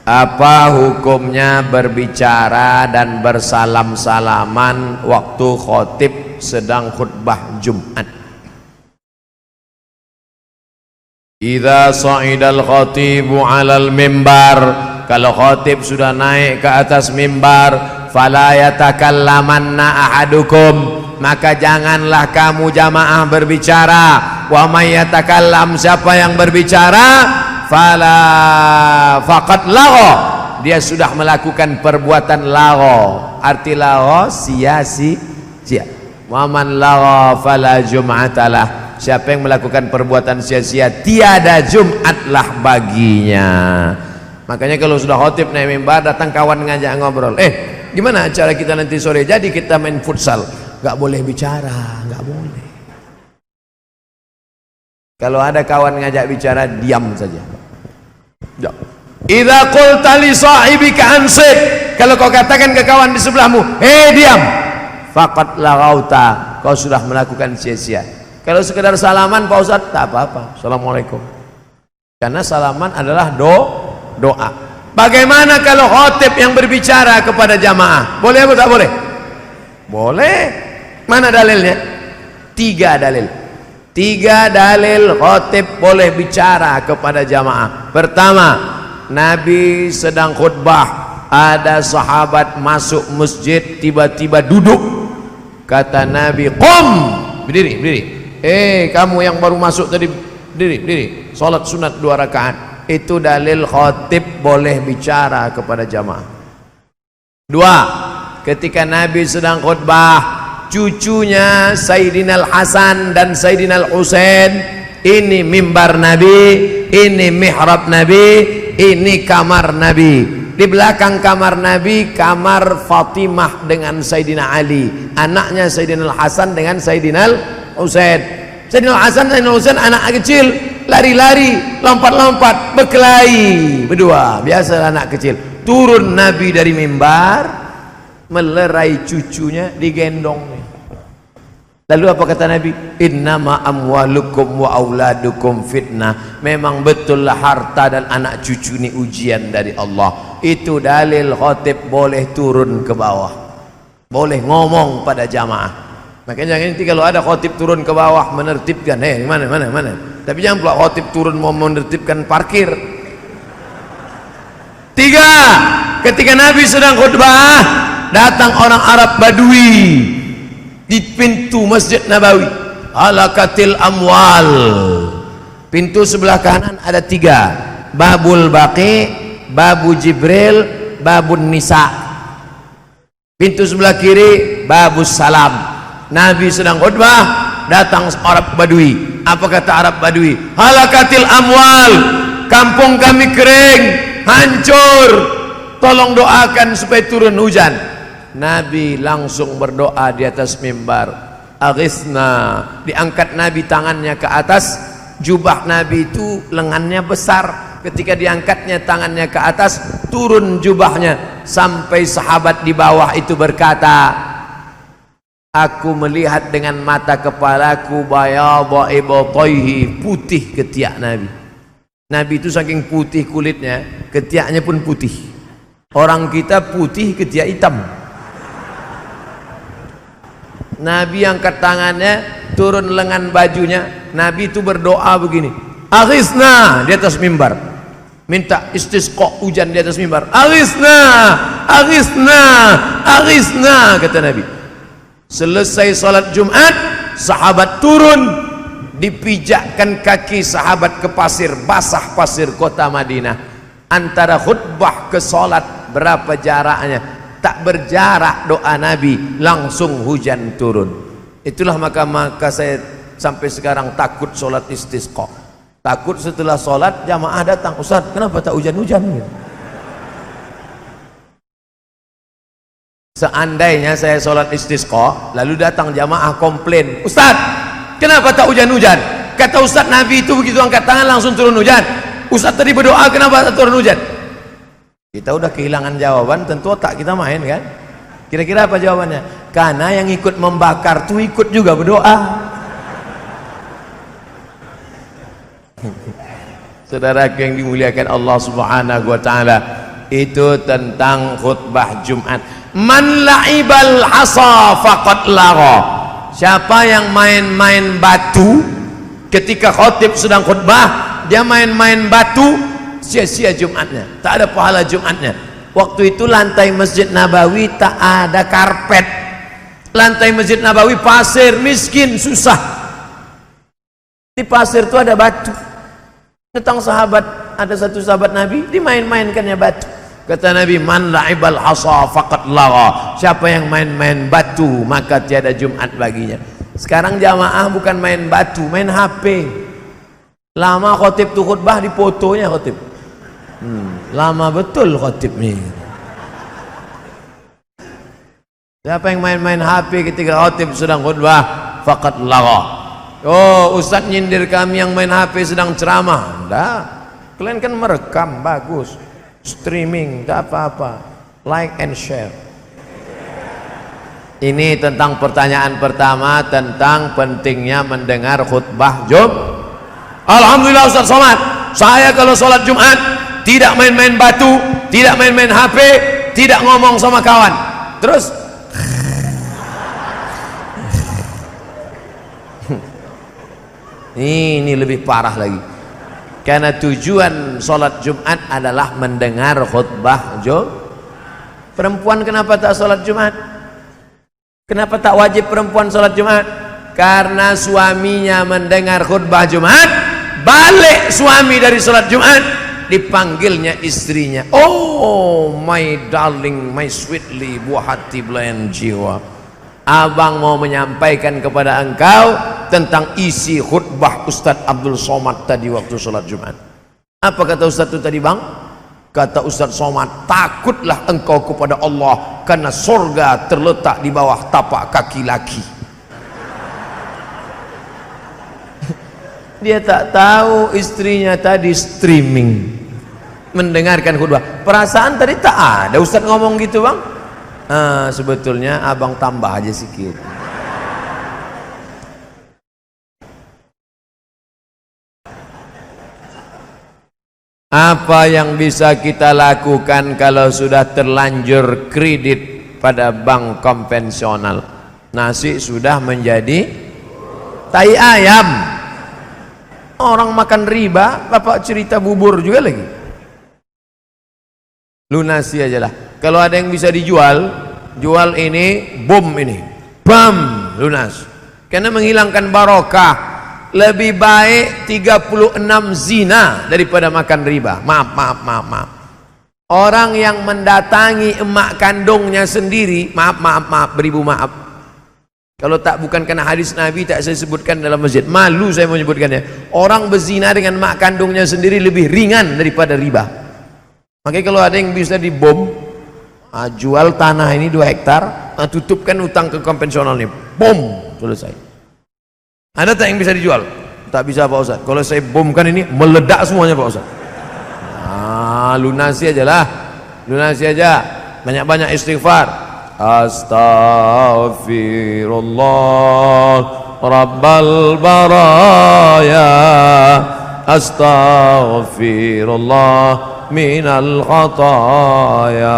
Apa hukumnya berbicara dan bersalam-salaman waktu khotib sedang khutbah Jumat? Idza sa'idal khatibu 'alal mimbar, kalau khatib sudah naik ke atas mimbar, fala yatakallamanna ahadukum, maka janganlah kamu jamaah berbicara. Wa may yatakallam, siapa yang berbicara, fala faqad lagha, dia sudah melakukan perbuatan lagha. Arti lagha sia-sia. Wa man lagha fala jum'atalah, siapa yang melakukan perbuatan sia-sia tiada Jumatlah baginya. Makanya kalau sudah khotib naik mimbar, datang kawan ngajak ngobrol, gimana acara kita nanti sore? Jadi kita main futsal. Gak boleh bicara, gak boleh. Kalau ada kawan ngajak bicara, diam saja. Idza qulta li sahibika ansit, kalau kau katakan ke kawan di sebelahmu, diam, faqad laghauta, kau sudah melakukan sia-sia. Kalau sekedar salaman, Pak Ustaz, tak apa-apa, assalamualaikum, karena salaman adalah doa. Bagaimana kalau khotib yang berbicara kepada jamaah? Boleh atau tak boleh? Boleh. Mana dalilnya? 3 dalil. 3 dalil khotib boleh bicara kepada jamaah. Pertama, Nabi sedang khutbah, ada sahabat masuk masjid, tiba-tiba duduk. Kata Nabi, qum, berdiri. Kamu yang baru masuk tadi, berdiri. Salat sunat 2 rakaat. Itu dalil khotib boleh bicara kepada jamaah. 2, ketika Nabi sedang khutbah, cucunya Sayyidina Al-Hasan dan Sayyidina Al-Husain, ini mimbar Nabi, ini mihrab Nabi, ini kamar Nabi. Di belakang kamar Nabi, kamar Fatimah dengan Sayyidina Ali, anaknya Sayyidina Al-Hasan dengan Sayyidina Al-Husain. Sayyidina Al-Hasan dan Al-Husain anak kecil, lari-lari, lompat-lompat, berkelahi berdua, biasa anak kecil. Turun Nabi dari mimbar, melerai cucunya, digendong. Lalu apa kata Nabi? Innama amwalukum wa auladukum fitnah. Memang betullah harta dan anak cucu ini ujian dari Allah. Itu dalil khotib boleh turun ke bawah, boleh ngomong pada jamaah. Makanya jangan nanti kalau ada khotib turun ke bawah menertibkan, mana. Tapi jangan pula khotib turun mau menertibkan parkir. 3, ketika Nabi sedang khutbah, datang orang Arab Badui di pintu Masjid Nabawi. Halakatil amwal. Pintu sebelah kanan ada 3, babul baqi, babu Jibril, babun nisa. Pintu sebelah kiri babus salam. Nabi sedang khutbah, datang Arab Badui. Apa kata Arab Badui? Halakatil amwal, kampung kami kering, hancur, tolong doakan supaya turun hujan. Nabi langsung berdoa di atas mimbar, aghithna. Diangkat Nabi tangannya ke atas, jubah Nabi itu lengannya besar. Ketika diangkatnya tangannya ke atas, turun jubahnya sampai sahabat di bawah itu berkata, aku melihat dengan mata kepalaku bayadha ibtayhi, putih ketiak Nabi. Nabi itu saking putih kulitnya, ketiaknya pun putih. Orang kita putih, ketiak hitam. Nabi angkat tangannya, turun lengan bajunya. Nabi itu berdoa begini, aghithna, di atas mimbar, minta istisqa, hujan di atas mimbar. Aghithna, aghithna, aghithna, kata Nabi. Selesai salat Jumat, sahabat turun, dipijakkan kaki sahabat ke pasir, basah pasir kota Madinah. Antara khutbah ke salat berapa jaraknya? Tak berjarak doa Nabi, langsung hujan turun. Itulah maka saya sampai sekarang takut salat istisqa. Takut setelah salat jamaah datang, Ustaz kenapa tak hujan-hujan? Seandainya saya sholat istisqa, lalu datang jamaah komplain, Ustaz kenapa tak hujan-hujan? Kata Ustaz, Nabi itu begitu angkat tangan langsung turun hujan. Ustaz tadi berdoa kenapa tak turun hujan? Kita udah kehilangan jawaban, tentu otak kita main kan. Kira-kira apa jawabannya? Karena yang ikut membakar tuh ikut juga berdoa. Saudara yang dimuliakan Allah Subhanahu wa taala, Itu tentang khutbah Jumat. Man la'ibal hasa faqad lagha. Siapa yang main-main batu ketika khatib sedang khutbah, dia main-main batu, sia-sia Jumatnya, tak ada pahala Jumatnya. Waktu itu lantai Masjid Nabawi tak ada karpet, lantai Masjid Nabawi pasir, miskin, susah. Di pasir itu ada batu. Tentang sahabat, ada satu sahabat Nabi dimain-mainkannya batu. Kata Nabi, man la'ibal hasa faqad lagha. Siapa yang main-main batu maka tiada Jumat baginya. Sekarang jamaah bukan main batu, main HP. Lama khotib tu khutbah, di fotonya khotib. Lama betul khotib ni. Siapa yang main-main HP ketika khotib sedang khutbah, faqad lagha. Oh, ustaz nyindir kami yang main HP sedang ceramah. Enggak, kalian kan merekam, bagus, streaming, tak apa-apa, like and share. Ini tentang pertanyaan pertama, tentang pentingnya mendengar khutbah Jumat. Alhamdulillah Ustaz Somad, saya kalau sholat Jumat tidak main-main batu, tidak main-main HP, tidak ngomong sama kawan. Terus ini lebih parah lagi, karena tujuan sholat Jumat adalah mendengar khutbah Jumat. Perempuan kenapa tak sholat Jumat? Kenapa tak wajib perempuan sholat Jumat? Karena suaminya mendengar khutbah Jumat, balik suami dari sholat Jumat, dipanggilnya istrinya, oh my darling, my sweetly, buah hati belayan jiwa, abang mau menyampaikan kepada engkau tentang isi khutbah Ustadz Abdul Somad tadi waktu sholat Jumat. Apa kata Ustadz itu tadi bang? Kata Ustadz Somad, takutlah engkau kepada Allah, karena surga terletak di bawah tapak kaki laki. Dia tak tahu istrinya tadi streaming mendengarkan khutbah. Perasaan tadi tak ada Ustadz ngomong gitu bang. Sebetulnya abang tambah aja sedikit. Apa yang bisa kita lakukan kalau sudah terlanjur kredit pada bank konvensional? Nasi sudah menjadi tai ayam. Orang makan riba, bapak cerita bubur juga lagi. Lunasi aja lah. Kalau ada yang bisa dijual, jual ini, bom ini, bam, lunas. Karena menghilangkan barokah. Lebih baik 36 zina daripada makan riba. Maaf. Orang yang mendatangi emak kandungnya sendiri, maaf, beribu maaf. Kalau tak bukan karena hadis Nabi tak saya sebutkan dalam masjid. Malu saya menyebutkannya. Orang berzina dengan emak kandungnya sendiri lebih ringan daripada riba. Makanya kalau ada yang bisa dibom, jual tanah ini 2 hektar, tutupkan utang ke konvensional ini, bom, selesai. Ada tak yang bisa dijual? Tak bisa Pak Ustaz. Kalau saya bomkan ini meledak semuanya Pak Ustaz. Lunasi aja lah, lunasi aja. Banyak-banyak istighfar. Astaghfirullah Rabbal baraya, astaghfirullah minal khataya.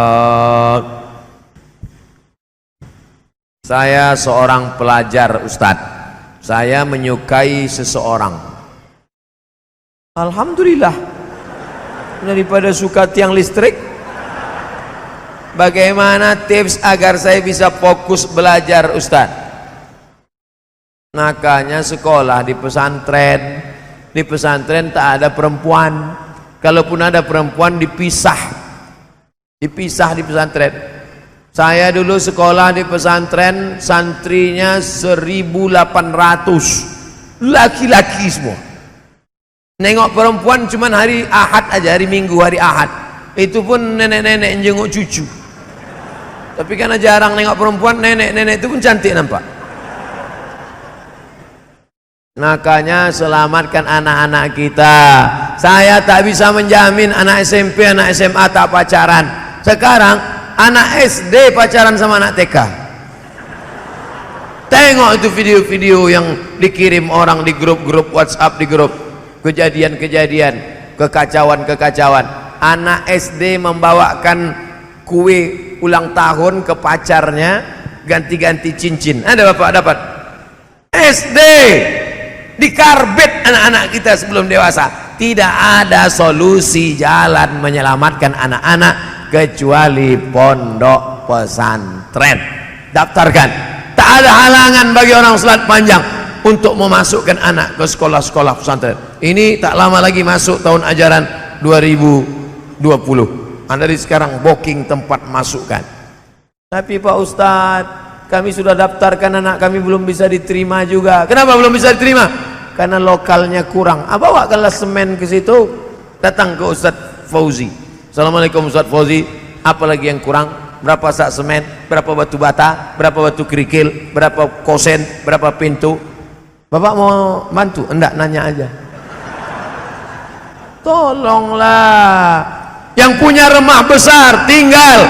Saya seorang pelajar Ustadz. Saya menyukai seseorang. Alhamdulillah, daripada suka tiang listrik. Bagaimana tips agar saya bisa fokus belajar Ustaz? Makanya sekolah di pesantren. Di pesantren tak ada perempuan. Kalaupun ada perempuan dipisah di pesantren. Saya dulu sekolah di pesantren, santrinya 1.800, laki-laki semua. Nengok perempuan cuman hari Ahad aja, hari Minggu, hari Ahad. Itu pun nenek-nenek yang jenguk cucu. Tapi karena jarang nengok perempuan, nenek-nenek itu pun cantik nampak. Makanya selamatkan anak-anak kita. Saya tak bisa menjamin anak SMP, anak SMA tak pacaran. Sekarang anak SD pacaran sama anak TK. Tengok itu video-video yang dikirim orang di grup-grup WhatsApp, di grup kejadian-kejadian, kekacauan-kekacauan. anak SD membawakan kue ulang tahun ke pacarnya, ganti-ganti cincin. Ada bapak dapat? SD dikarbit anak-anak kita sebelum dewasa. Tidak ada solusi jalan menyelamatkan anak-anak kecuali pondok pesantren. Daftarkan. Tak ada halangan bagi orang salat panjang untuk memasukkan anak ke sekolah-sekolah pesantren. Ini tak lama lagi masuk tahun ajaran 2020. Dari sekarang booking tempat masukkan. Tapi Pak Ustadz, kami sudah daftarkan anak kami belum bisa diterima juga. Kenapa belum bisa diterima? Karena lokalnya kurang. Bawa kelas semen ke situ, datang ke Ustadz Fauzi. Assalamualaikum Ustadz Fauzi, apa lagi yang kurang? Berapa sak semen, berapa batu bata, berapa batu kerikil, berapa kosen, berapa pintu? Bapak mau bantu? Enggak, nanya aja. Tolonglah. Yang punya rumah besar tinggal,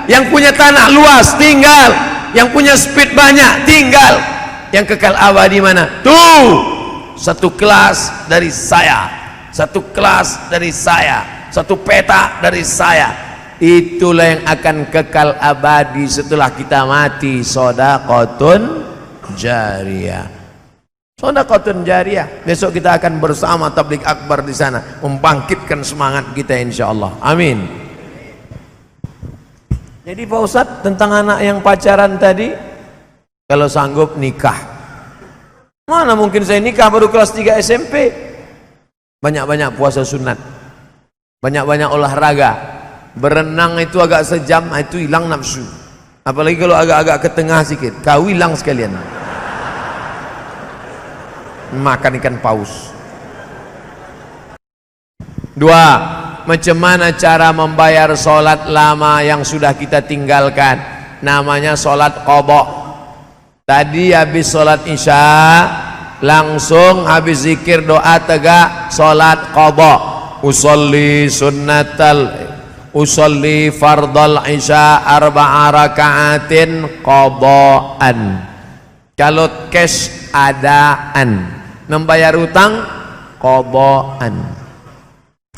yang punya tanah luas tinggal, yang punya speed banyak tinggal, yang kekal abadi mana? Tuh, satu kelas dari saya, satu kelas dari saya, satu peta dari saya. Itulah yang akan kekal abadi setelah kita mati. Shadaqatun jariyah. Shadaqatun jariyah. Besok kita akan bersama tabligh akbar di sana, membangkitkan semangat kita insyaallah. Amin. Jadi Pak Ustadz, tentang anak yang pacaran tadi, kalau sanggup nikah. Mana mungkin saya nikah baru kelas 3 SMP? Banyak-banyak puasa sunat, banyak-banyak olahraga. Berenang itu agak sejam, itu hilang nafsu. Apalagi kalau agak-agak ke tengah sikit, kau hilang sekalian. Makan ikan paus. 2. Macam mana cara membayar solat lama yang sudah kita tinggalkan? Namanya solat qadha. Tadi habis solat isya, langsung habis zikir doa tegak solat qadha. Usolli fardal isya 4 raka'atin qadhaan. Kalau cash adaan, membayar utang qadhaan.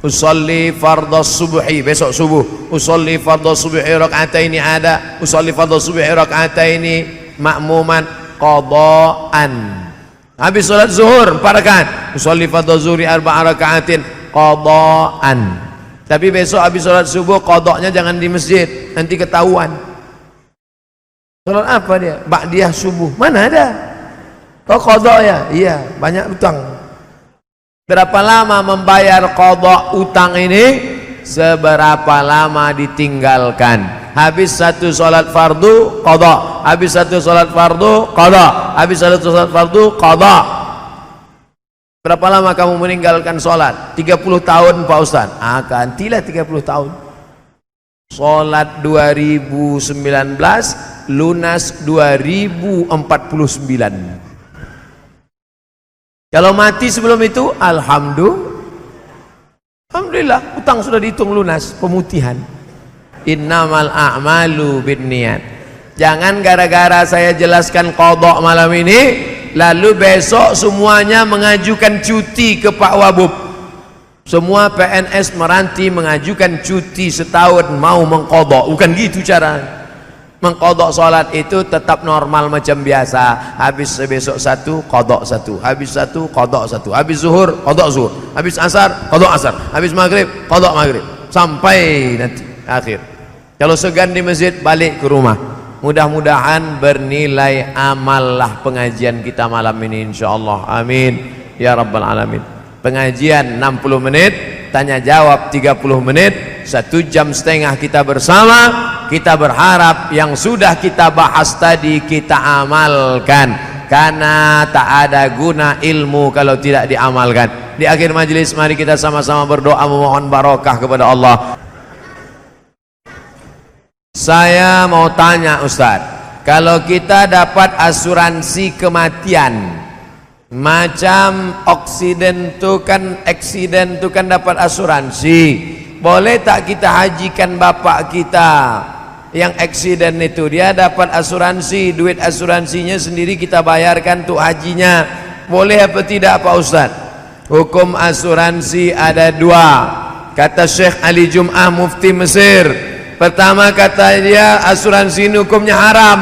Usolli fardal subuhi, besok subuh. Usolli fardal subuhi raka'ataini ada. Usolli fardal subuhi raka'ataini ma'muman qadhaan. Habis salat zuhur 4 rakaat. Usolli fardal zuhri 4 raka'atin qadhaan. Tapi besok habis sholat subuh, qadoknya jangan di masjid, nanti ketahuan. Sholat apa dia? Ba'diyah subuh. Mana ada? Oh qadok ya? Iya, banyak utang. Berapa lama membayar qadok utang ini? Seberapa lama ditinggalkan. Habis satu sholat fardu, qadok. Habis satu sholat fardu, qadok. Habis satu sholat fardu, qadok. Berapa lama kamu meninggalkan sholat? 30 tahun Pak Ustaz. Gantilah 30 tahun. Sholat 2019, lunas 2049. Kalau mati sebelum itu, alhamdulillah, utang sudah dihitung lunas, pemutihan. Innamal a'malu binniyat. Jangan gara-gara saya jelaskan qadha malam ini, lalu besok semuanya mengajukan cuti ke Pak Wabub. Semua PNS meranti mengajukan cuti setahun mau mengqadha. Bukan gitu cara. Mengqadha salat itu tetap normal macam biasa. Habis besok satu, qadha satu. Habis satu, qadha satu. Habis zuhur, qadha zuhur. Habis asar, qadha asar. Habis maghrib, qadha maghrib. Sampai nanti akhir. Kalau segan di masjid, balik ke rumah. Mudah-mudahan bernilai amal lah pengajian kita malam ini insyaallah. Amin ya rabbal alamin. Pengajian 60 menit, tanya jawab 30 menit, 1 jam setengah kita bersama. Kita berharap yang sudah kita bahas tadi kita amalkan, karena tak ada guna ilmu kalau tidak diamalkan. Di akhir majelis mari kita sama-sama berdoa memohon barokah kepada Allah. Saya mau tanya Ustaz, kalau kita dapat asuransi kematian, macam accident itu kan dapat asuransi, boleh tak kita hajikan bapak kita yang accident itu? Dia dapat asuransi, duit asuransinya sendiri kita bayarkan untuk hajinya, boleh apa tidak Pak Ustaz? Hukum asuransi ada 2. Kata Syekh Ali Jum'ah mufti Mesir, pertama kata dia asuransi ini hukumnya haram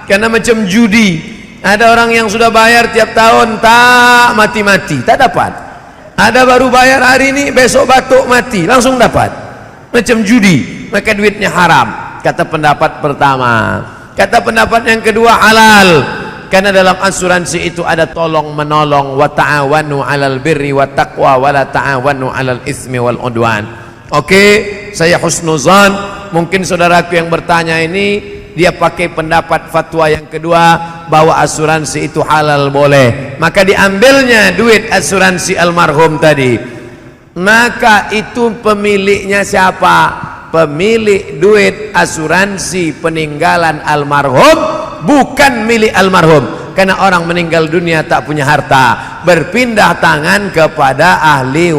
karena macam judi. Ada orang yang sudah bayar tiap tahun tak mati-mati, tak dapat. Ada baru bayar hari ini, besok batuk mati, langsung dapat. Macam judi, maka duitnya haram. Kata pendapat pertama. Kata pendapat yang kedua halal, karena dalam asuransi itu ada tolong menolong, wa ta'awanu 'alal birri wat taqwa wa la ta'awanu 'alal itsmi wal udwan. Oke, saya husnuzan, mungkin saudaraku yang bertanya ini dia pakai pendapat fatwa yang kedua bahwa asuransi itu halal boleh, maka diambilnya duit asuransi almarhum tadi. Maka itu pemiliknya siapa? Pemilik duit asuransi peninggalan almarhum bukan milik almarhum, karena orang meninggal dunia tak punya harta, berpindah tangan kepada ahli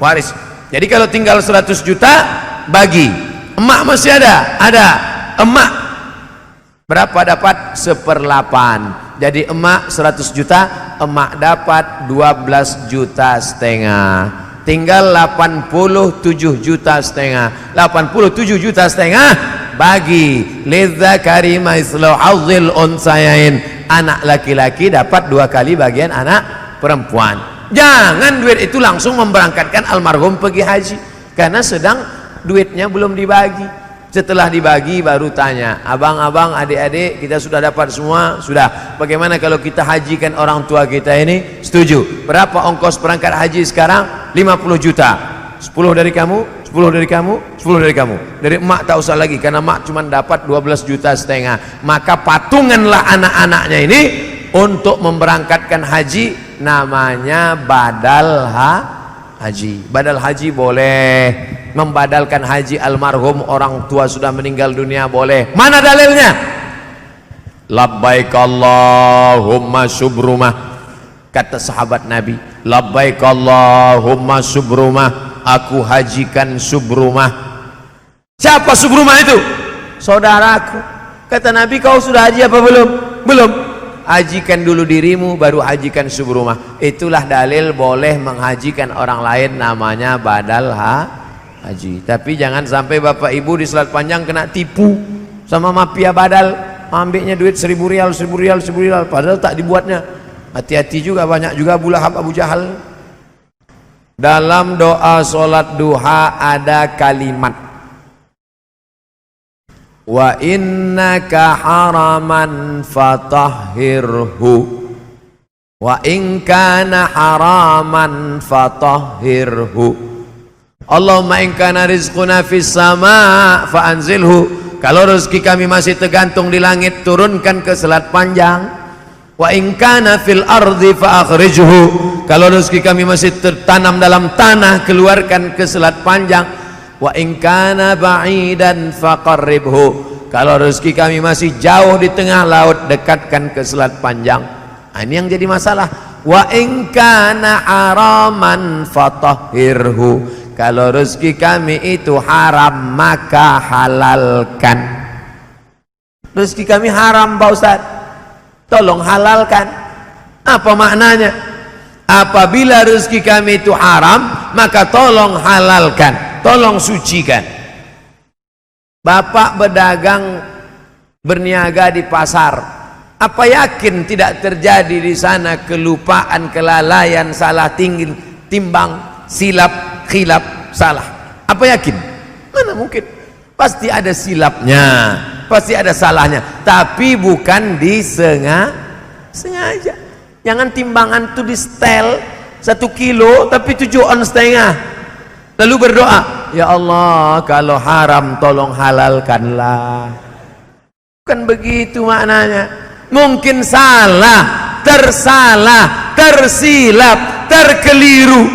waris. Jadi kalau tinggal 100 juta bagi, emak masih ada emak berapa dapat? 1/8. Jadi emak 100 juta, emak dapat 12 juta setengah. Tinggal 87 juta setengah. 87 juta setengah bagi lidzakari mislu hadzil unsayain. Anak laki-laki dapat 2 kali bagian anak perempuan. Jangan duit itu langsung memberangkatkan almarhum pergi haji, karena sedang duitnya belum dibagi. Setelah dibagi baru tanya, abang-abang, adik-adik, kita sudah dapat semua? Sudah. Bagaimana kalau kita hajikan orang tua kita ini? Setuju. Berapa ongkos berangkat haji sekarang? 50 juta. 10 dari kamu, 10 dari kamu, 10 dari kamu. Dari emak tak usah lagi, karena emak cuma dapat 12 juta setengah. Maka patunganlah anak-anaknya ini untuk memberangkatkan haji, namanya badal haji. Badal haji boleh, membadalkan haji almarhum orang tua sudah meninggal dunia boleh. Mana dalilnya? Labbaik Allahumma subrumah. Kata sahabat Nabi, labbaik Allahumma subrumah, aku hajikan subrumah. Siapa subrumah itu? Saudaraku. Kata Nabi, kau sudah haji apa belum? Belum. Hajikan dulu dirimu, baru hajikan subrumah. Itulah dalil boleh menghajikan orang lain, namanya badal haji. Tapi jangan sampai bapak ibu di Selat Panjang kena tipu sama mafia badal, ambilnya duit 1000 rial, 1000 rial, 1000 rial, padahal tak dibuatnya. Hati-hati juga, banyak juga bulahab Abu Jahal. Dalam doa solat duha ada kalimat wa innaka haraman fatahhirhu wa in kana haraman fatahhirhu. Allahumma in kana rizquna fis sama fa anzilhu. Kalau rezeki kami masih tergantung di langit, turunkan ke Selat Panjang. Wa in kana fil ardi fa akhrijhu. Kalau rezeki kami masih tertanam dalam tanah, keluarkan ke Selat Panjang. Wa in kana ba'idan faqarribhu. Kalau rezeki kami masih jauh di tengah laut, dekatkan ke Selat Panjang. Nah, ini yang jadi masalah. Wa in kana haraman fatahhirhu. Kalau rezeki kami itu haram, maka halalkan. Rezeki kami haram Pak Ustaz, tolong halalkan. Apa maknanya? Apabila rezeki kami itu haram, maka tolong halalkan, tolong sucikan. Bapak berdagang, berniaga di pasar, apa yakin tidak terjadi di sana kelupaan, kelalaian, salah timbang, silap, khilaf, salah? Apa yakin? Mana mungkin? Pasti ada silapnya, pasti ada salahnya, tapi bukan disengaja. Jangan timbangan itu di setel 1 kilo tapi 7 on setengah, lalu berdoa, ya Allah kalau haram tolong halalkanlah. Bukan begitu maknanya. Mungkin salah, tersalah, tersilap, terkeliru.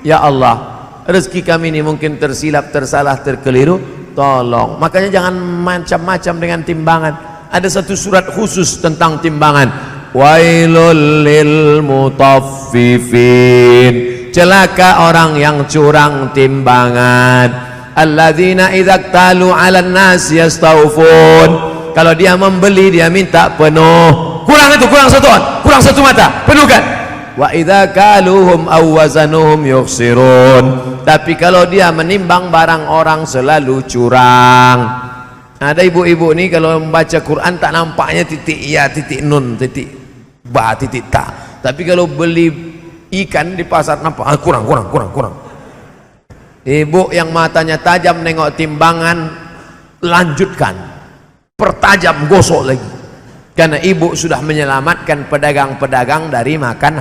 Ya Allah, rezeki kami ini mungkin tersilap, tersalah, terkeliru, tolong. Makanya jangan macam-macam dengan timbangan. Ada satu surat khusus tentang timbangan. Wailul lil mutaffifin. Celaka orang yang curang timbangan. Alladzina idza talu 'alan nas yastawfun. Kalau dia membeli dia minta penuh. Kurang itu, kurang 1 on, kurang 1 mata, penuhkan. wa idza kaluhum aw wazanuhum yukhsirun. Tapi kalau dia menimbang barang orang selalu curang. Ada ibu-ibu nih kalau membaca Quran tak nampaknya titik ya, titik nun, titik ba, titik ta. Tapi kalau beli ikan di pasar nampak kurang. Ibu yang matanya tajam nengok timbangan, lanjutkan, pertajam, gosok lagi. Karena ibu sudah menyelamatkan pedagang-pedagang dari makan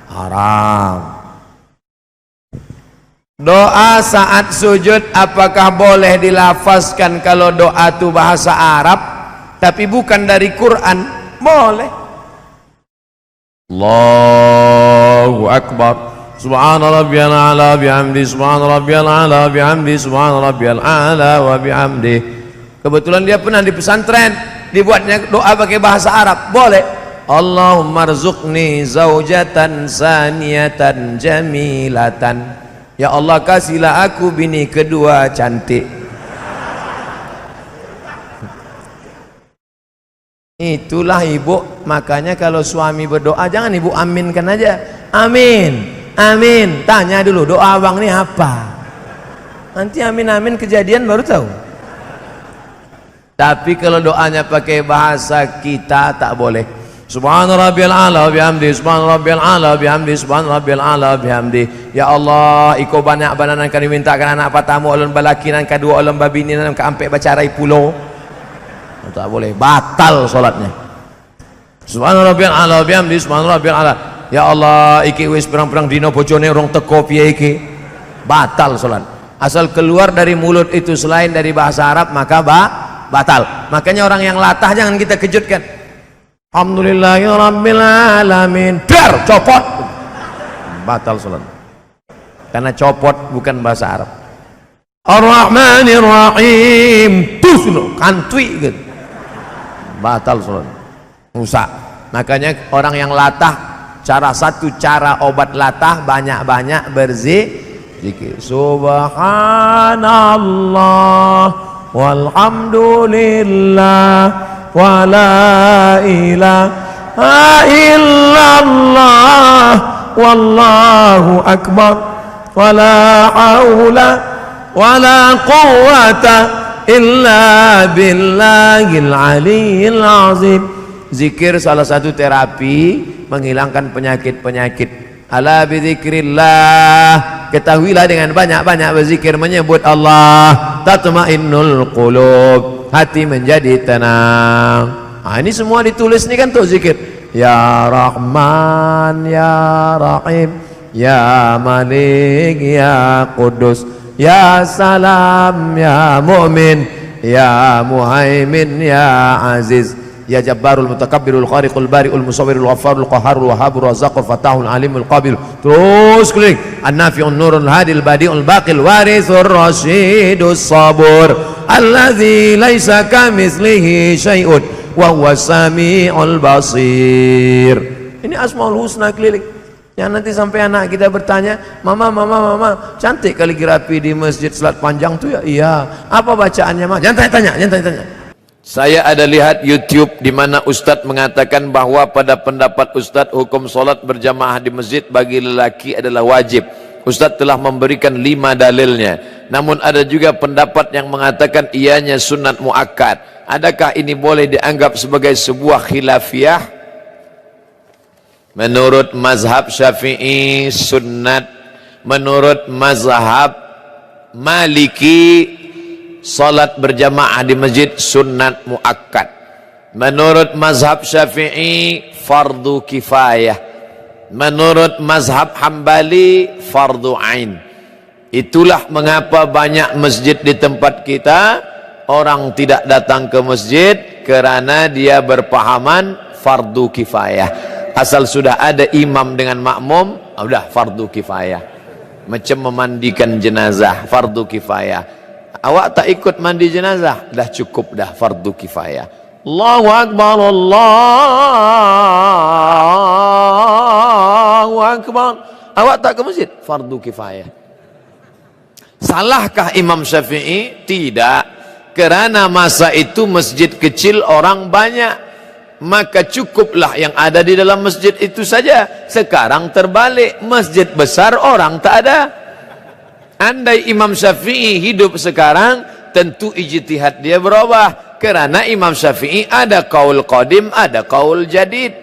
haram. Doa saat sujud apakah boleh dilafazkan kalau doa itu bahasa Arab tapi bukan dari Quran? Boleh. Allahu Akbar. Subhana rabbiyal a'la bihamdi, subhana rabbiyal a'la bihamdi, subhana rabbiyal a'la wa bihamdi. Kebetulan dia pernah di pesantren, dibuatnya doa pakai bahasa Arab. Boleh. Allahumma rzuqni zaujatan saniyatan jamilatan. Ya Allah, kasihlah aku bini kedua cantik. Itulah ibu. Makanya kalau suami berdoa jangan ibu aminkan aja. Amin, amin. Tanya dulu doa abang ini apa. Nanti amin kejadian baru tahu. Tapi kalau doanya pakai bahasa kita tak boleh. Subhana rabbiyal a'la bihamdi, subhana rabbiyal a'la bihamdi, subhana rabbiyal a'la bihamdi. Ya Allah, iko banyak bananan kami mintakan anak patamu ulun balaki nan kadua ulun babini nan ka ampe bacarai pulau. Tak boleh, batal solatnya. Subhana rabbiyal a'la bihamdi, subhana rabbiyal a'la. Ya Allah, iki wis perang-perang dino bojone rong teko piye iki. Batal solat. Asal keluar dari mulut itu selain dari bahasa Arab maka batal. Makanya orang yang latah jangan kita kejutkan. Alhamdulillahirabbil alamin. Dar, copot. Batal salat. Karena copot bukan bahasa Arab. Ar-Rahmanir Rahim. Tusno kantui gitu. Batal salat. Rusak. Makanya orang yang latah, satu cara obat latah banyak-banyak berzikir. Subhanallah walhamdulillah wa la ilaha illallah wallahu akbar wa la haula wa la quwwata illa billahil aliyyil azim. Zikir salah satu terapi menghilangkan penyakit-penyakit. Ala bidzikrillah, ketahuilah dengan banyak-banyak berzikir menyebut Allah, tatmainnul qulub, hati menjadi tenang. Ini semua ditulis nih kan tuh zikir. Ya Rahman, Ya Rahim, Ya Malik, Ya Qudus, Ya Salam, Ya Mu'min, Ya Muhaimin, Ya Aziz, Ya Jabbarul Mutakabbirul Khariqul Bari'ul Musawwirul Ghaffarul Qahharul Wahhabur Razzaqul Fatahul Alimul Qabil. Terus keliling. An-Nafi'un Nurul Hadil Badi'ul Baqil Warithur Rasyidus Sabur alladzi laisa kamitslihi syai'un wa huwas samiul basir. Ini Asmaul Husna keliling. Yang nanti sampai anak kita bertanya, mama, cantik kaligrafi di masjid salat panjang tuh ya? Iya. Apa bacaannya mah? Jangan tanya. Saya ada lihat YouTube di mana Ustadz mengatakan bahwa pada pendapat Ustadz hukum solat berjamaah di masjid bagi lelaki adalah wajib. Ustadz telah memberikan 5 dalilnya. Namun ada juga pendapat yang mengatakan ianya sunat muakkad. Adakah ini boleh dianggap sebagai sebuah khilafiyah? Menurut mazhab Syafi'i sunnat. Menurut mazhab Maliki salat berjamaah di masjid sunnat muakkad. Menurut mazhab Syafi'i fardu kifayah. Menurut mazhab Hambali fardu ain. Itulah mengapa banyak masjid di tempat kita orang tidak datang ke masjid kerana dia berpahaman fardu kifayah. Asal sudah ada imam dengan makmum, sudah fardu kifayah. Macam memandikan jenazah fardu kifayah. Awak tak ikut mandi jenazah, dah cukup dah fardu kifayah. Allahu Akbar, Allahu Akbar. Awak tak ke masjid, fardu kifayah. Salahkah Imam Syafi'i? Tidak. Kerana masa itu masjid kecil orang banyak. maka cukuplah yang ada di dalam masjid itu saja. Sekarang terbalik, masjid besar orang tak ada. Andai Imam Syafi'i hidup sekarang, tentu ijtihad dia berubah, kerana Imam Syafi'i ada qaul qadim, ada qaul jadid.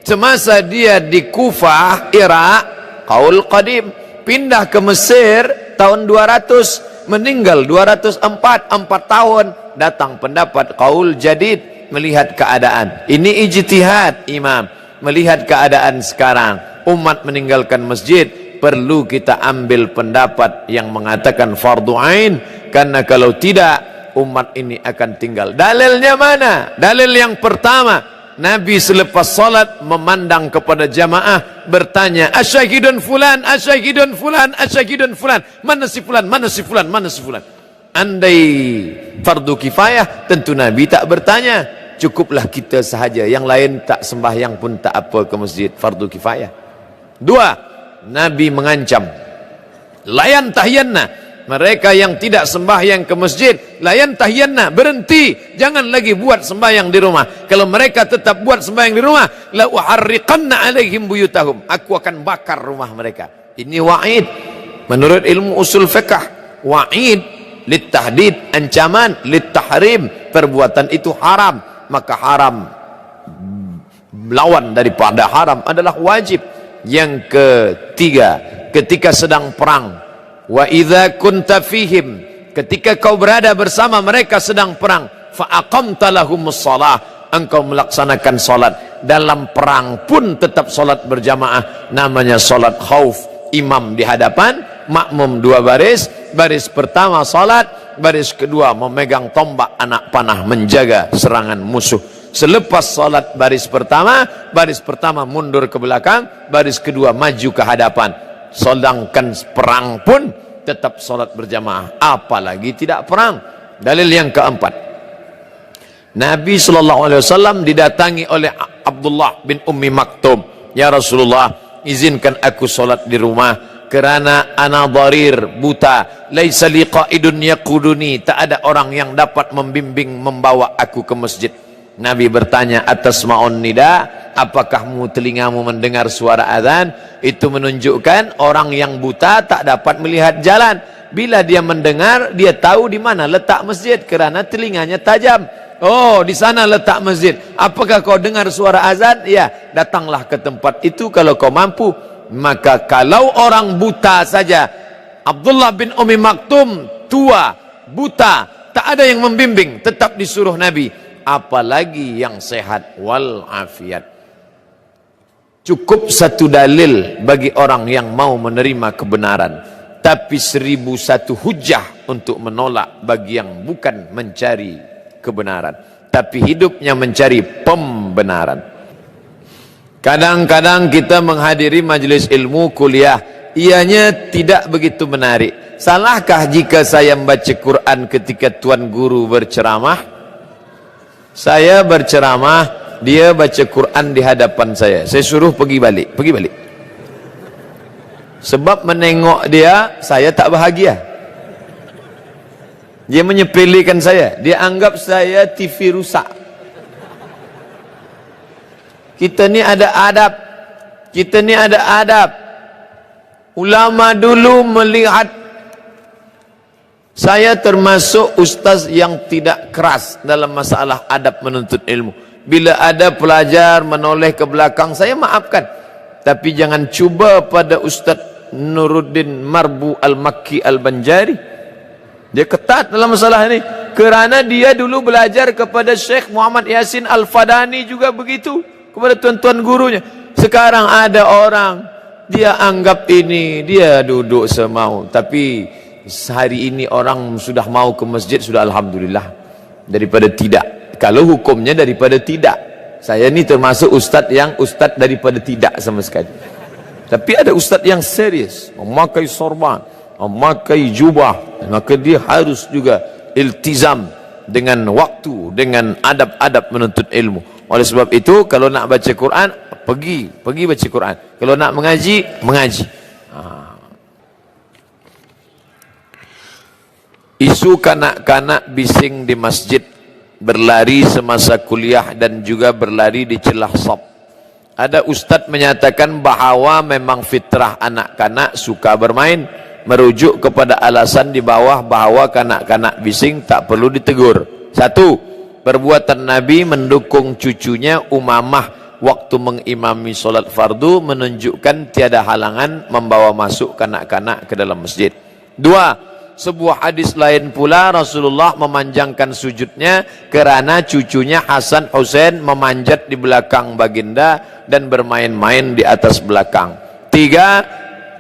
Semasa dia di Kufah, Irak, qaul qadim, pindah ke Mesir tahun 200, meninggal 204, 4 tahun, datang pendapat qaul jadid. Melihat keadaan, ini ijtihad imam, melihat keadaan sekarang umat meninggalkan masjid, perlu kita ambil pendapat yang mengatakan fardu ain, karena kalau tidak umat ini akan tinggal. Dalilnya mana? Dalil yang pertama, Nabi selepas salat memandang kepada jamaah, bertanya, asyahidun fulan, asyahidun fulan, asyahidun fulan, mana si fulan, mana si fulan, mana si fulan. Andai fardu kifayah, tentu Nabi tak bertanya, cukuplah kita sahaja, yang lain tak sembahyang pun tak apa ke masjid, fardu kifayah. Dua, Nabi mengancam, layan tahyanna, mereka yang tidak sembahyang ke masjid, layan tahyanna, berhenti, jangan lagi buat sembahyang di rumah. Kalau mereka tetap buat sembahyang di rumah, la uharriqanna alaihim buyutahum, aku akan bakar rumah mereka. Ini wa'id menurut ilmu usul fiqh. Wa'id litahdid, ancaman, litahrim, perbuatan itu haram, maka haram lawan daripada haram adalah wajib. Yang ketiga, ketika sedang perang, wa idza kunta fihim, ketika kau berada bersama mereka sedang perang, fa aqamta lahumus shalah, engkau melaksanakan salat. Dalam perang pun tetap salat berjamaah, namanya salat khauf. Imam di hadapan, makmum dua baris, baris pertama salat, baris kedua memegang tombak anak panah menjaga serangan musuh. Selepas salat baris pertama mundur ke belakang, baris kedua maju ke hadapan. Sedangkan perang pun tetap salat berjamaah, apalagi tidak perang. Dalil yang keempat, Nabi SAW didatangi oleh Abdullah bin Ummi Maktum, ya Rasulullah, izinkan aku salat di rumah, kerana ana dharir, buta, laisa li qaidun yaquduni, tak ada orang yang dapat membimbing membawa aku ke masjid. Nabi bertanya, atasma'un nida, apakah telingamu mendengar suara azan? Itu menunjukkan orang yang buta tak dapat melihat jalan. Bila dia mendengar, dia tahu di mana letak masjid, kerana telinganya tajam. Oh, di sana letak masjid. Apakah kau dengar suara azan? Ya, datanglah ke tempat itu kalau kau mampu. Maka kalau orang buta saja, Abdullah bin Ummi Maktum tua, buta, tak ada yang membimbing, tetap disuruh Nabi. Apalagi yang sehat wal afiat. Cukup satu dalil bagi orang yang mau menerima kebenaran, tapi 1001 hujah untuk menolak bagi yang bukan mencari kebenaran, tapi hidupnya mencari pembenaran. Kadang-kadang kita menghadiri majelis ilmu kuliah, ianya tidak begitu menarik. Salahkah jika saya membaca Quran ketika tuan guru berceramah? Saya berceramah, dia baca Quran di hadapan saya suruh pergi balik. Sebab menengok dia, saya tak bahagia. Dia menyepelekan saya, dia anggap saya TV rusak. Kita ni ada adab. Ulama dulu melihat saya termasuk ustaz yang tidak keras dalam masalah adab menuntut ilmu. Bila ada pelajar menoleh ke belakang, saya maafkan. Tapi jangan cuba pada Ustaz Nuruddin Marbu Al-Makki Al-Banjari. Dia ketat dalam masalah ini, kerana dia dulu belajar kepada Syekh Muhammad Yasin Al-Fadani juga begitu, kepada tuan-tuan gurunya. Sekarang ada orang, dia anggap ini, dia duduk semau. Tapi sehari ini orang sudah mau ke masjid, sudah alhamdulillah, daripada tidak. Kalau hukumnya daripada tidak, saya ni termasuk ustaz yang ustaz daripada tidak sama sekali. Tapi ada ustaz yang serius, memakai sorban, memakai jubah, maka dia harus juga iltizam dengan waktu, dengan adab-adab menuntut ilmu. Oleh sebab itu, kalau nak baca Quran, pergi baca Quran. Kalau nak mengaji. Isu kanak-kanak bising di masjid berlari semasa kuliah dan juga berlari di celah shop. Ada ustadz menyatakan bahwa memang fitrah anak-kanak suka bermain, merujuk kepada alasan di bawah bahwa kanak-kanak bising tak perlu ditegur. Satu, perbuatan Nabi mendukung cucunya Umamah waktu mengimami solat fardu menunjukkan tiada halangan membawa masuk kanak-kanak ke dalam masjid. Dua, sebuah hadis lain pula Rasulullah memanjangkan sujudnya kerana cucunya Hasan Husain memanjat di belakang baginda dan bermain-main di atas belakang. Tiga,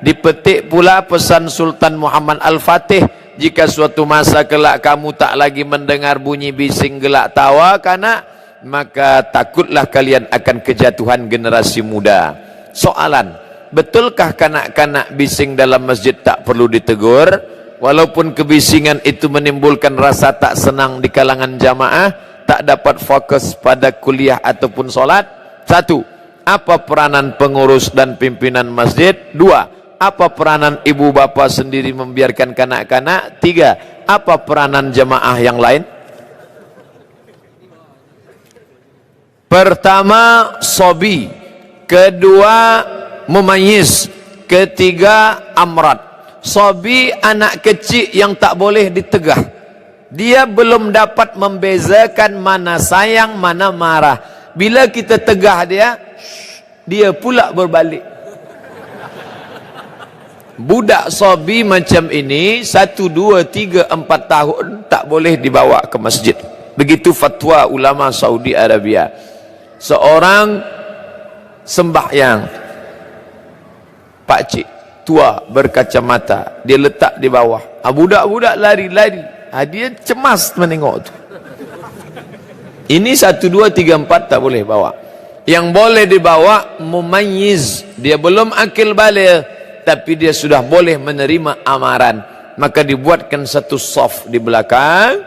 dipetik pula pesan Sultan Muhammad Al-Fatih, jika suatu masa kelak kamu tak lagi mendengar bunyi bising gelak tawa kanak, maka takutlah kalian akan kejatuhan generasi muda. Soalan, betulkah kanak-kanak bising dalam masjid tak perlu ditegur? Walaupun kebisingan itu menimbulkan rasa tak senang di kalangan jamaah, tak dapat fokus pada kuliah ataupun solat. Satu, apa peranan pengurus dan pimpinan masjid? Dua, apa peranan ibu bapa sendiri membiarkan kanak-kanak? Tiga, apa peranan jamaah yang lain? Pertama, sobi. Kedua, mumayyiz. Ketiga, amrad. Sobi, anak kecil yang tak boleh ditegah. Dia belum dapat membezakan mana sayang, mana marah. Bila kita tegah dia pula berbalik. Budak sobi macam ini 1, 2, 3, 4 tahun tak boleh dibawa ke masjid. Begitu fatwa ulama Saudi Arabia. Seorang sembahyang, pakcik tua berkacamata, dia letak di bawah. Budak-budak lari-lari. Dia cemas menengok tu. Ini 1, 2, 3, 4 tak boleh bawa. Yang boleh dibawa mumayyiz. Dia belum akil baligh, tapi dia sudah boleh menerima amaran. Maka dibuatkan satu saf di belakang,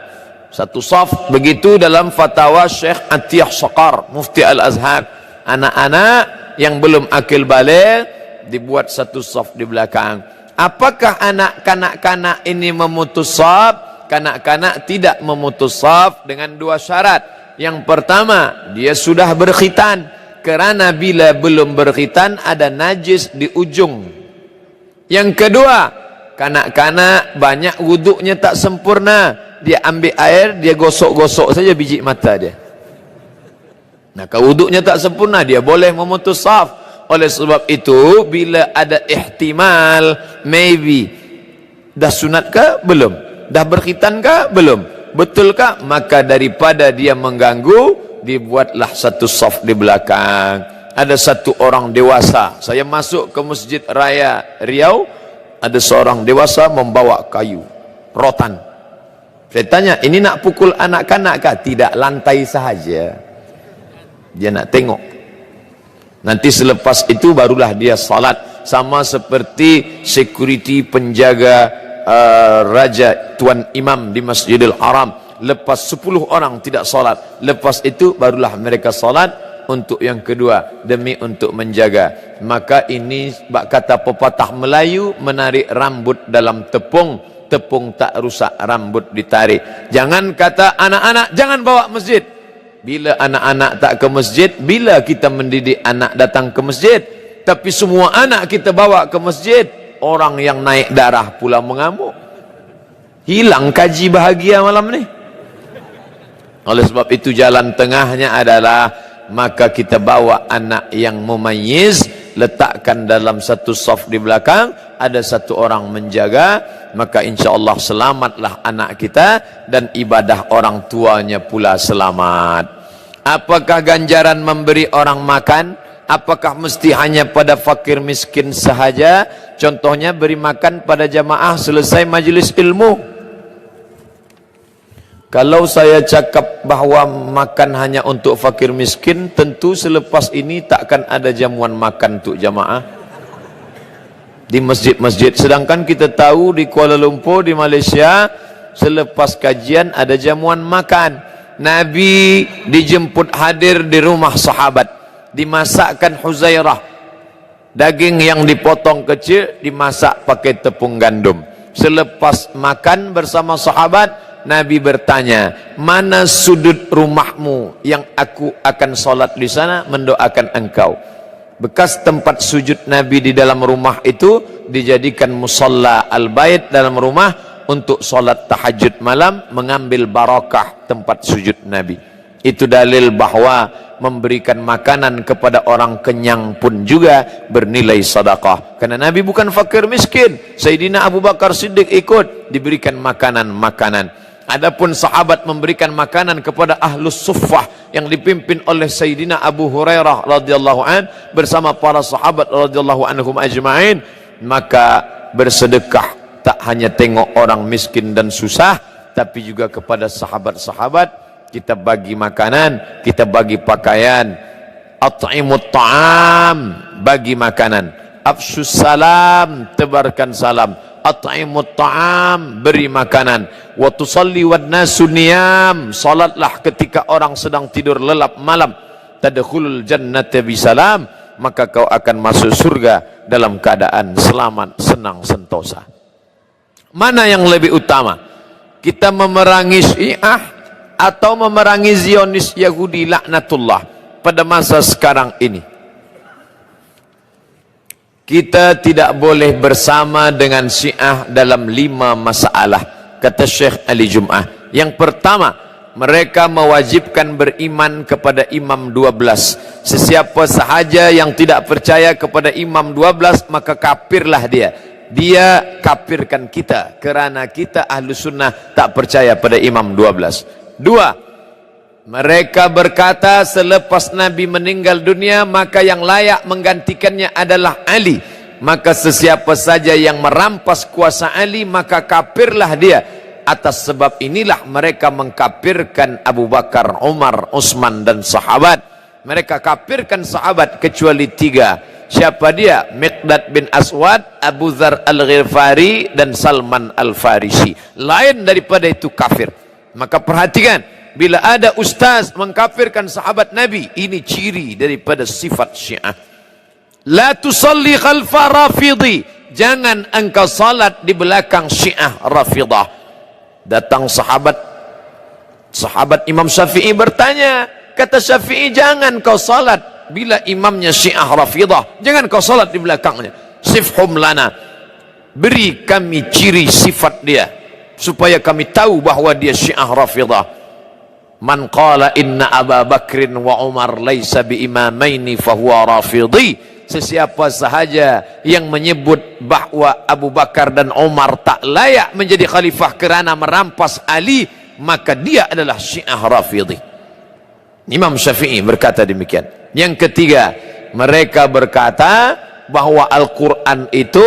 satu saf. Begitu dalam fatwa Syekh Atiyah Saqar, Mufti Al-Azhar. Anak-anak yang belum akil baligh dibuat satu saf di belakang. Apakah anak kanak-kanak ini memutus saf? Kanak-kanak tidak memutus saf dengan dua syarat. Yang pertama, dia sudah berkhitan. Kerana bila belum berkhitan ada najis di ujung. Yang kedua, kanak-kanak banyak wuduknya tak sempurna. Dia ambil air, dia gosok-gosok saja biji mata dia. Nah, kalau wuduknya tak sempurna, dia boleh memutus saf. Oleh sebab itu, bila ada ihtimal, maybe dah sunat ke? Belum. Dah berkhitan ke? Belum. Betul ke? Maka daripada dia mengganggu, dibuatlah satu saf di belakang. Ada satu orang dewasa. Saya masuk ke Masjid Raya Riau, ada seorang dewasa membawa kayu, rotan. Saya tanya, ini nak pukul anak-anak kah? Tidak, lantai sahaja. Dia nak tengok. Nanti selepas itu barulah dia salat. Sama seperti security penjaga raja tuan imam di Masjidil Haram. Lepas 10 orang tidak salat, lepas itu barulah mereka salat untuk yang kedua, demi untuk menjaga. Maka ini kata pepatah Melayu, menarik rambut dalam tepung, tepung tak rusak rambut ditarik. Jangan kata anak-anak jangan bawa masjid. Bila anak-anak tak ke masjid, bila kita mendidik anak datang ke masjid? Tapi semua anak kita bawa ke masjid, orang yang naik darah pula mengamuk. Hilang kaji bahagia malam ni. Oleh sebab itu jalan tengahnya adalah, maka kita bawa anak yang mumayyiz, letakkan dalam satu saf di belakang, ada satu orang menjaga, maka insya-Allah selamatlah anak kita dan ibadah orang tuanya pula selamat. Apakah ganjaran memberi orang makan? Apakah mesti hanya pada fakir miskin sahaja? Contohnya beri makan pada jamaah selesai majlis ilmu. Kalau saya cakap bahawa makan hanya untuk fakir miskin, tentu selepas ini takkan ada jamuan makan untuk jamaah di masjid-masjid. Sedangkan kita tahu di Kuala Lumpur, di Malaysia, selepas kajian ada jamuan makan. Nabi dijemput hadir di rumah sahabat, dimasakkan Huzairah, daging yang dipotong kecil dimasak pakai tepung gandum. Selepas makan bersama sahabat, Nabi bertanya, mana sudut rumahmu yang aku akan sholat di sana mendoakan engkau. Bekas tempat sujud Nabi di dalam rumah itu dijadikan musalla al-bait dalam rumah untuk sholat tahajud malam, mengambil barakah tempat sujud Nabi. Itu dalil bahwa memberikan makanan kepada orang kenyang pun juga bernilai sedekah. Karena Nabi bukan fakir miskin. Sayyidina Abu Bakar Siddiq ikut diberikan makanan-makanan. Adapun sahabat memberikan makanan kepada ahlus suffah yang dipimpin oleh Sayyidina Abu Hurairah radhiyallahu an bersama para sahabat radhiyallahu anhum ajma'in, maka bersedekah tak hanya tengok orang miskin dan susah, tapi juga kepada sahabat-sahabat kita bagi makanan, kita bagi pakaian. At'imut ta'am, bagi makanan. Afshus salam, tebarkan salam. At'imut ta'am, beri makanan. Wa tusalli wan nasu niyam, salatlah ketika orang sedang tidur lelap malam. Tadkhulul jannata bisalam, maka kau akan masuk surga dalam keadaan selamat, senang, sentosa. Mana yang lebih utama? Kita memerangi Syiah atau memerangi Zionis Yahudi laknatullah pada masa sekarang ini? Kita tidak boleh bersama dengan Syiah dalam 5 masalah, kata Syekh Ali Jum'ah. Yang pertama, mereka mewajibkan beriman kepada Imam 12. Sesiapa sahaja yang tidak percaya kepada Imam 12, maka kafirlah dia. Dia kafirkan kita kerana kita ahlu sunnah tak percaya pada Imam 12. 2, mereka berkata selepas Nabi meninggal dunia maka yang layak menggantikannya adalah Ali. Maka sesiapa saja yang merampas kuasa Ali maka kafirlah dia. Atas sebab inilah mereka mengkafirkan Abu Bakar, Umar, Utsman dan sahabat. Mereka kafirkan sahabat kecuali 3. Siapa dia? Miqdad bin Aswad, Abu Dzar al-Ghifari dan Salman al-Farisi. Lain daripada itu kafir. Maka perhatikan, bila ada ustaz mengkafirkan sahabat Nabi, ini ciri daripada sifat Syiah. La tusalli khalfa rafidhi, jangan engkau salat di belakang Syiah Rafidah. Datang sahabat Imam Syafi'i bertanya, kata Syafi'i, jangan kau salat bila imamnya Syiah Rafidah, jangan kau salat di belakangnya. Sifhum lana, beri kami ciri sifat dia supaya kami tahu bahawa dia Syiah Rafidah. Man qala inna Aba Bakrin wa Umar laisa bi imamaini fahuwa rafidhi. Sesiapa sahaja yang menyebut bahawa Abu Bakar dan Umar tak layak menjadi khalifah kerana merampas Ali, maka dia adalah Syiah Rafidhi. Imam Syafi'i berkata demikian. Yang ketiga, mereka berkata bahawa Al-Quran itu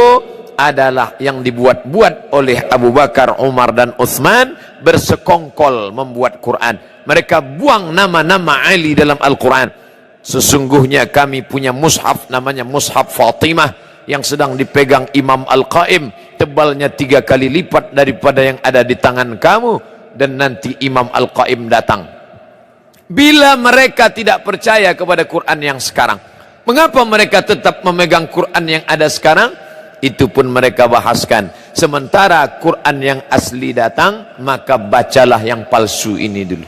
adalah yang dibuat-buat oleh Abu Bakar, Umar dan Utsman, bersekongkol membuat Quran. Mereka buang nama-nama Ali dalam Al-Quran. Sesungguhnya kami punya mushaf namanya Mushaf Fatimah yang sedang dipegang Imam Al-Qaim, tebalnya 3 kali lipat daripada yang ada di tangan kamu, dan nanti Imam Al-Qaim datang. Bila mereka tidak percaya kepada Quran yang sekarang, mengapa mereka tetap memegang Quran yang ada sekarang? Itu pun mereka bahaskan. Sementara Quran yang asli datang, maka bacalah yang palsu ini dulu.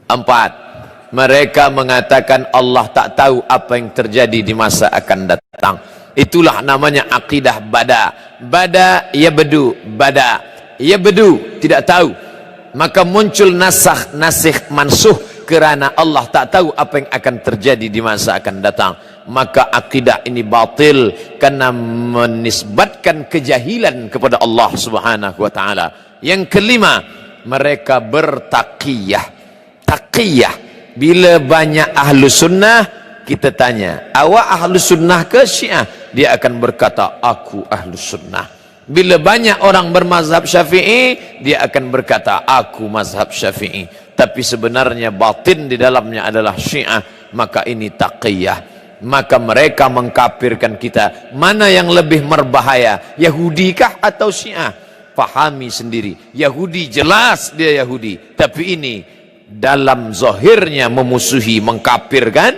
4, mereka mengatakan Allah tak tahu apa yang terjadi di masa akan datang. Itulah namanya akidah bada. Bada yabdu, bada yabdu, tidak tahu. Maka muncul nasikh mansuh kerana Allah tak tahu apa yang akan terjadi di masa akan datang. Maka akidah ini batil karena menisbatkan kejahilan kepada Allah Subhanahu wa taala. Yang kelima, mereka bertaqiyah. Taqiyah, bila banyak ahlu sunnah kita tanya, awak ahlu sunnah ke Syiah? Dia akan berkata, aku ahlu sunnah. Bila banyak orang bermazhab Syafi'i, dia akan berkata, aku mazhab Syafi'i. Tapi sebenarnya batin di dalamnya adalah Syiah. Maka ini taqiyah. Maka mereka mengkafirkan kita. Mana yang lebih berbahaya, Yahudi kah atau Syiah? Pahami sendiri. Yahudi jelas dia Yahudi, tapi ini dalam zahirnya memusuhi, mengkafirkan,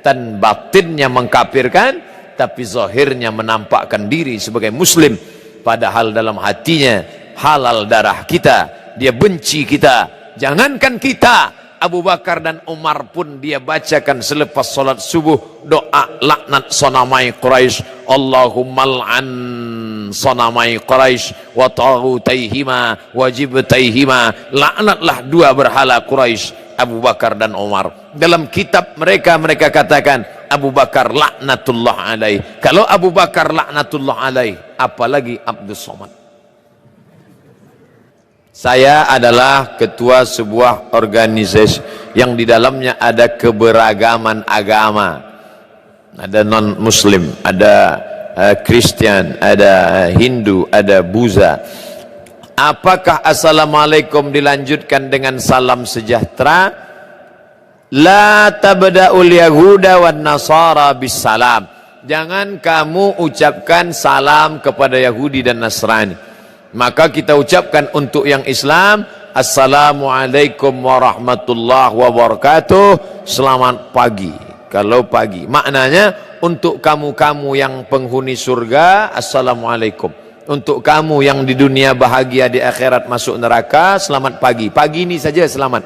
dan batinnya mengkafirkan, tapi zahirnya menampakkan diri sebagai muslim, padahal dalam hatinya halal darah kita, dia benci kita. Jangankan kita, Abu Bakar dan Umar pun dia bacakan selepas solat subuh doa laknat sonamai Quraisy. Allahumma al'an sonamai Quraisy wa taghutaihima wa jibtaihima. Laknatlah dua berhala Quraisy, Abu Bakar dan Umar. Dalam kitab mereka katakan Abu Bakar laknatullah alaih. Kalau Abu Bakar laknatullah alaih, apalagi Abdus Somad. Saya adalah ketua sebuah organisasi yang di dalamnya ada keberagaman agama. Ada non-muslim, ada Kristen, ada Hindu, ada Buddha. Apakah assalamualaikum dilanjutkan dengan salam sejahtera? La tabda'ul yahuda wan nasara bis salam. Jangan kamu ucapkan salam kepada Yahudi dan Nasrani. Maka kita ucapkan untuk yang Islam, Assalamualaikum warahmatullahi wabarakatuh. Selamat pagi. Kalau pagi, maknanya untuk kamu-kamu yang penghuni surga, Assalamualaikum. Untuk kamu yang di dunia bahagia, di akhirat masuk neraka, selamat pagi. Pagi ini saja selamat.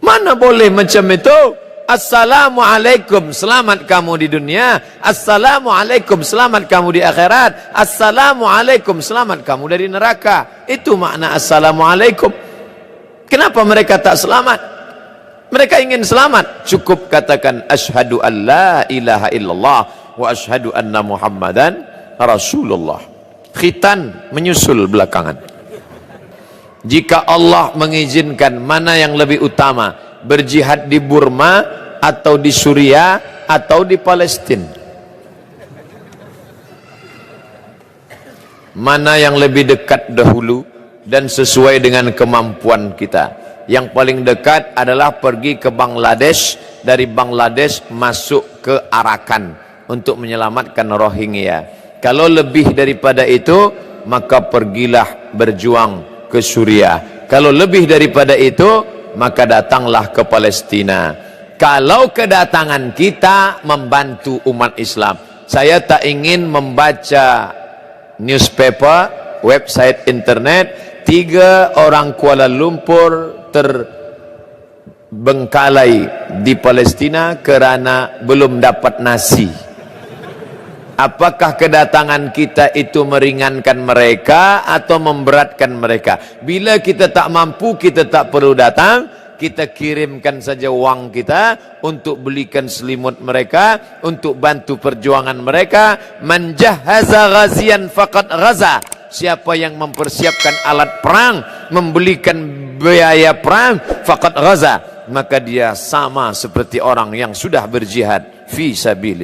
Mana boleh macam itu? Assalamualaikum, selamat kamu di dunia. Assalamualaikum, selamat kamu di akhirat. Assalamualaikum, selamat kamu dari neraka. Itu makna assalamualaikum. Kenapa mereka tak selamat? Mereka ingin selamat. Cukup katakan asyhadu an la ilaha illallah wa asyhadu anna muhammadan rasulullah. Khitan menyusul belakangan. Jika Allah mengizinkan, mana yang lebih utama? Berjihad di Burma atau di Suriah atau di Palestina? Mana yang lebih dekat dahulu dan sesuai dengan kemampuan kita? Yang paling dekat adalah pergi ke Bangladesh, dari Bangladesh masuk ke Arakan untuk menyelamatkan Rohingya. Kalau lebih daripada itu, maka pergilah berjuang ke Suriah. Kalau lebih daripada itu, maka datanglah ke Palestina. Kalau kedatangan kita membantu umat Islam, saya tak ingin membaca newspaper, website internet, 3 orang Kuala Lumpur terbengkalai di Palestina kerana belum dapat nasi. Apakah kedatangan kita itu meringankan mereka atau memberatkan mereka? Bila kita tak mampu, kita tak perlu datang, kita kirimkan saja wang kita untuk belikan selimut mereka, untuk bantu perjuangan mereka. Man jahaza ghazian faqad ghaza. Siapa yang mempersiapkan alat perang, membelikan biaya perang, faqad ghaza, maka dia sama seperti orang yang sudah berjihad fi sabilillah.